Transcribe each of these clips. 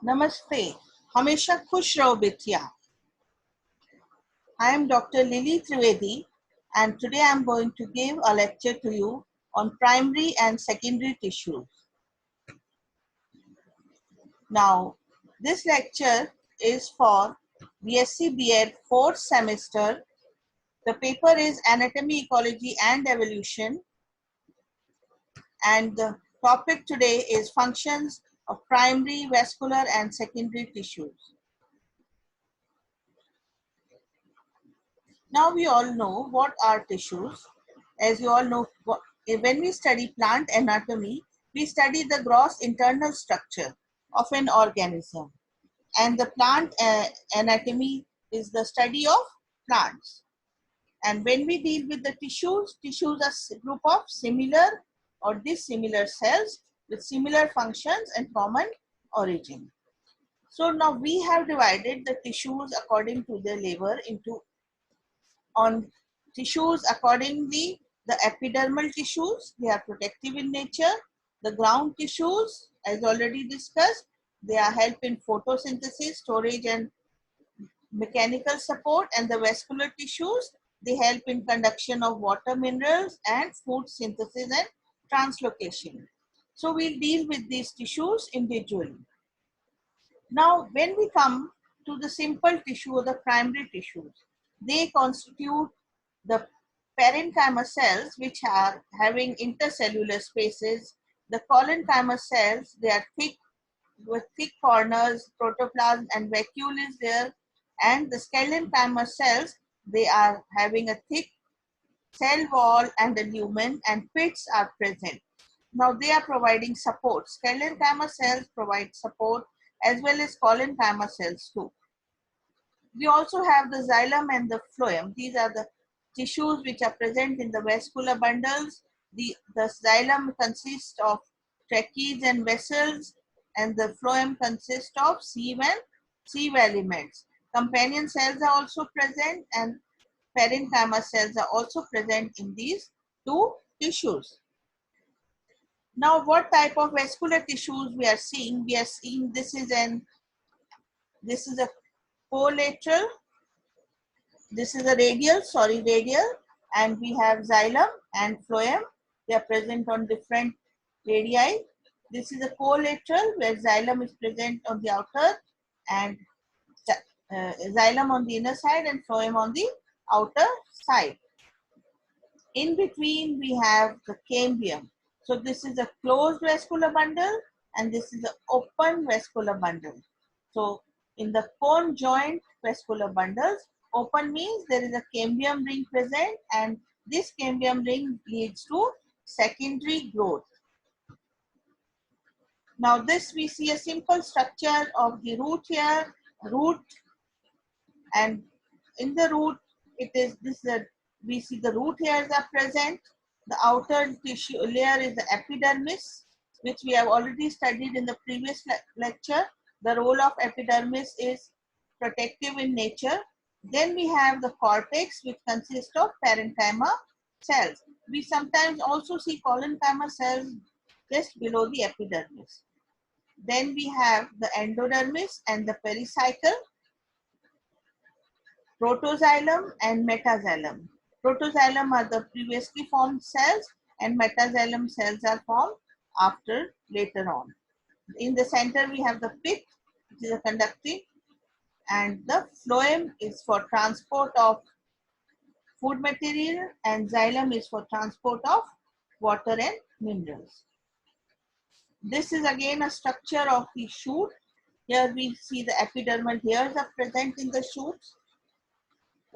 नमस्ते, हमेशा खुश रहो बिटिया. I am Dr. Lily Trivedi and today I am going to give a lecture to you on primary and secondary tissues. Now, this lecture is for BSc B.Ed 4th semester. The paper is Anatomy, Ecology and Evolution and the topic today is functions of primary, vascular and secondary tissues. Now we all know what are tissues. As you all know, when we study plant anatomy, we study the gross internal structure of an organism. And the plant anatomy is the study of plants. And when we deal with the tissues, tissues are a group of similar or dissimilar cells with similar functions and common origin. So now we have divided the tissues according to their level into on tissues accordingly. The epidermal tissues, they are protective in nature. The ground tissues, as already discussed, they are help in photosynthesis, storage and mechanical support. And the vascular tissues, they help in conduction of water, minerals and food synthesis and translocation. So we'll deal with these tissues individually. Now when we come to the simple tissue or the primary tissues, they constitute the parenchyma cells, which are having intercellular spaces. The collenchyma cells, they are thick with thick corners, protoplasm and vacuole is there. And the sclerenchyma cells, they are having a thick cell wall and a lumen and pits are present. Now they are providing support. Sclerenchyma cells provide support as well as collenchyma cells too. We also have the xylem and the phloem. These are the tissues which are present in the vascular bundles. The xylem consists of trachees and vessels, and the phloem consists of sieve and sieve elements. Companion cells are also present, and parenchyma cells are also present in these two tissues. Now, what type of vascular tissues we are seeing? We are seeing this is a collateral. This is a radial, and we have xylem and phloem. They are present on different radii. This is a collateral where xylem is present on the outer and xylem on the inner side and phloem on the outer side. In between, we have the cambium. So this is a closed vascular bundle and this is an open vascular bundle. So in the cone joint vascular bundles, open means there is a cambium ring present and this cambium ring leads to secondary growth. Now this we see a simple structure of the root here, root, and in the root it is this we see the root hairs are present. The outer tissue layer is the epidermis, which we have already studied in the previous lecture. The role of epidermis is protective in nature. Then we have the cortex, which consists of parenchyma cells. We sometimes also see collenchyma cells just below the epidermis. Then we have the endodermis and the pericycle, protoxylem and metaxylem. Protoxylem are the previously formed cells and metaxylem cells are formed after later on. In the center we have the pit, which is a conducting, and the phloem is for transport of food material and xylem is for transport of water and minerals. This is again a structure of the shoot. Here we see the epidermal hairs are present in the shoots.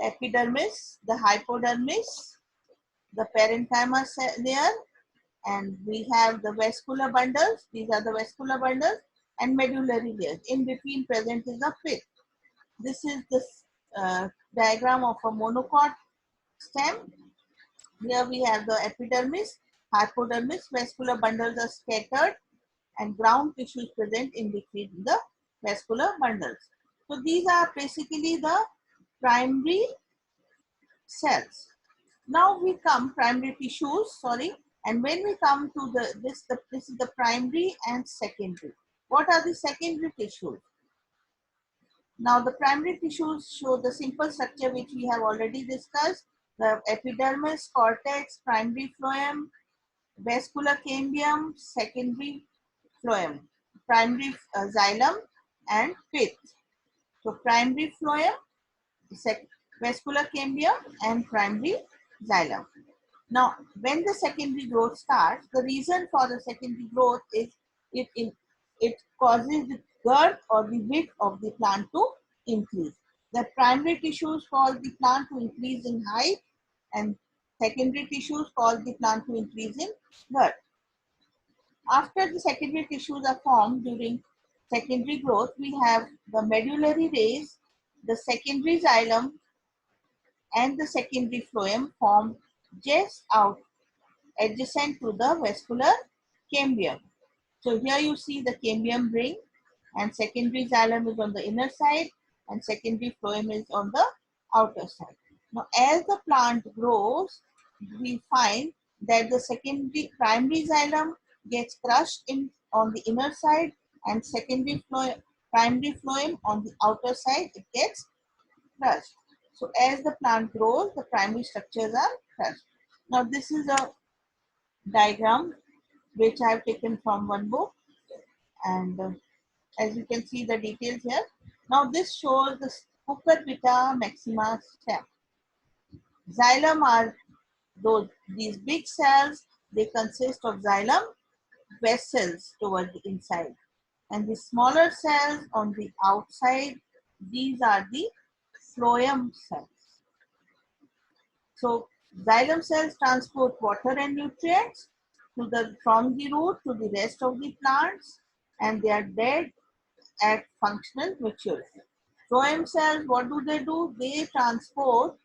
Epidermis, the hypodermis, the parenchyma layer, and we have the vascular bundles. These are the vascular bundles and medullary layers. In between present is a pit. This is the diagram of a monocot stem. Here we have the epidermis, hypodermis, vascular bundles are scattered and ground tissue is present in between the vascular bundles. So these are basically the primary cells. Now we come primary tissues, sorry, and when we come to this is the primary and secondary. What are the secondary tissues? Now the primary tissues show the simple structure which we have already discussed. The epidermis, cortex, primary phloem, vascular cambium, secondary phloem, primary xylem and pith. So primary phloem, vascular cambium and primary xylem. Now, when the secondary growth starts, the reason for the secondary growth is it causes the girth or the width of the plant to increase. The primary tissues cause the plant to increase in height and secondary tissues cause the plant to increase in girth. After the secondary tissues are formed during secondary growth, we have the medullary rays, the secondary xylem and the secondary phloem formed just out adjacent to the vascular cambium. So here you see the cambium ring and secondary xylem is on the inner side and secondary phloem is on the outer side. Now as the plant grows, we find that the secondary primary xylem gets crushed in on the inner side and secondary phloem, primary phloem on the outer side, it gets crushed. So as the plant grows, the primary structures are crushed. Now this is a diagram which I have taken from one book, and as you can see the details here. Now this shows the Cucurbita maxima stem. Xylem are these big cells. They consist of xylem vessels toward the inside, and the smaller cells on the outside, these are the phloem cells. So xylem cells transport water and nutrients from the root to the rest of the plants, and they are dead at functional maturity. Phloem cells, what do? They transport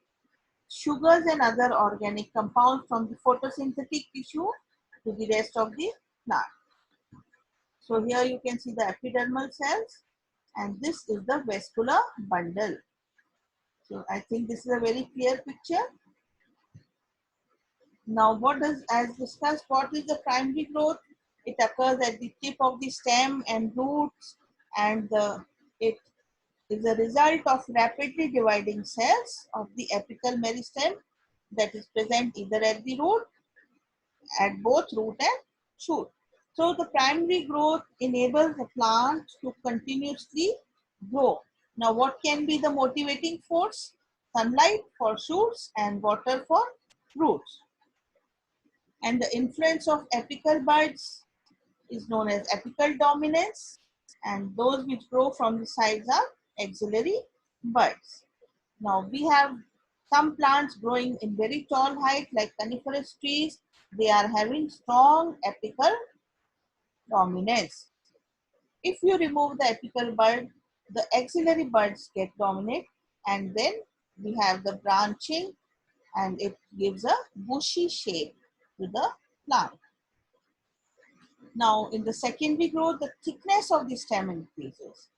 sugars and other organic compounds from the photosynthetic tissue to the rest of the plant. So here you can see the epidermal cells, and this is the vascular bundle. So I think this is a very clear picture. Now, as discussed, what is the primary growth? It occurs at the tip of the stem and roots, and it is a result of rapidly dividing cells of the apical meristem that is present either at the root, at both root and shoot. So the primary growth enables the plant to continuously grow. Now, what can be the motivating force? Sunlight for shoots and water for roots. And the influence of apical buds is known as apical dominance, and those which grow from the sides are axillary buds. Now we have some plants growing in very tall height like coniferous trees. They are having strong apical dominance. If you remove the apical bud, the axillary buds get dominant, and then we have the branching, and it gives a bushy shape to the plant. Now, in the secondary growth, the thickness of the stem increases.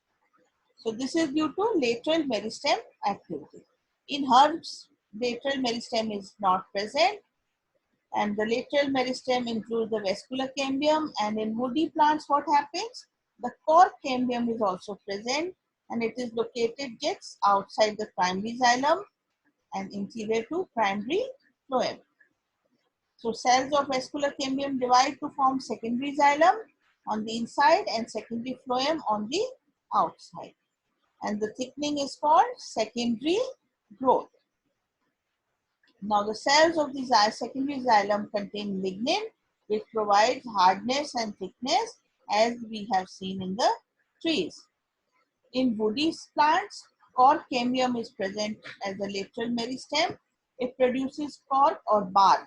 So this is due to lateral meristem activity. In herbs, lateral meristem is not present, and the lateral meristem includes the vascular cambium. And in woody plants, what happens? The cork cambium is also present, and it is located just outside the primary xylem and interior to primary phloem. So cells of vascular cambium divide to form secondary xylem on the inside and secondary phloem on the outside. And the thickening is called secondary growth. Now the cells of the secondary xylem contain lignin, which provides hardness and thickness as we have seen in the trees. In woody plants, cork cambium is present as a lateral meristem. It produces cork or bark.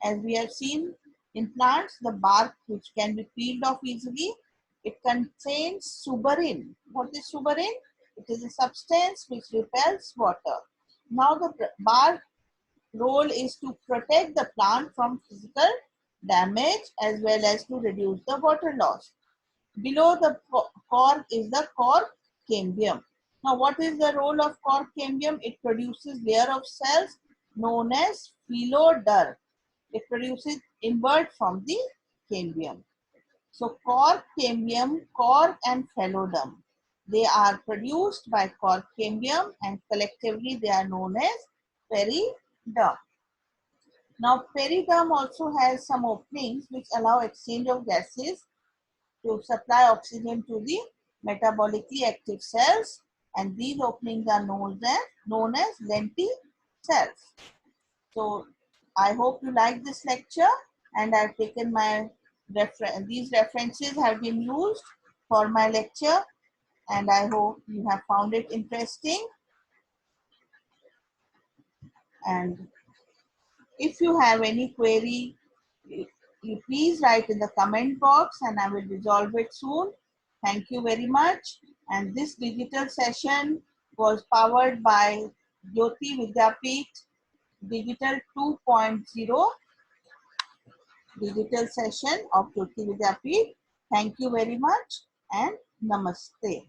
As we have seen in plants, the bark which can be peeled off easily, it contains suberin. What is suberin? It is a substance which repels water. Now the bark role is to protect the plant from physical damage as well as to reduce the water loss. Below the cork is the cork cambium. Now what is the role of cork cambium? It produces layer of cells known as phylloder. It produces invert from the cambium. So cork, cambium, cork and phalodum. They are produced by cork cambium and collectively they are known as peridum. Now peridum also has some openings which allow exchange of gases to supply oxygen to the metabolically active cells, and these openings are known as lenticels. So I hope you like this lecture, and I've taken my these references have been used for my lecture, and I hope you have found it interesting. And if you have any query, you please write in the comment box and I will resolve it soon. Thank you very much. And this digital session was powered by Jyoti Vidyapeeth Digital 2.0 digital session of Jyoti Vidyapeeth. Thank you very much and namaste.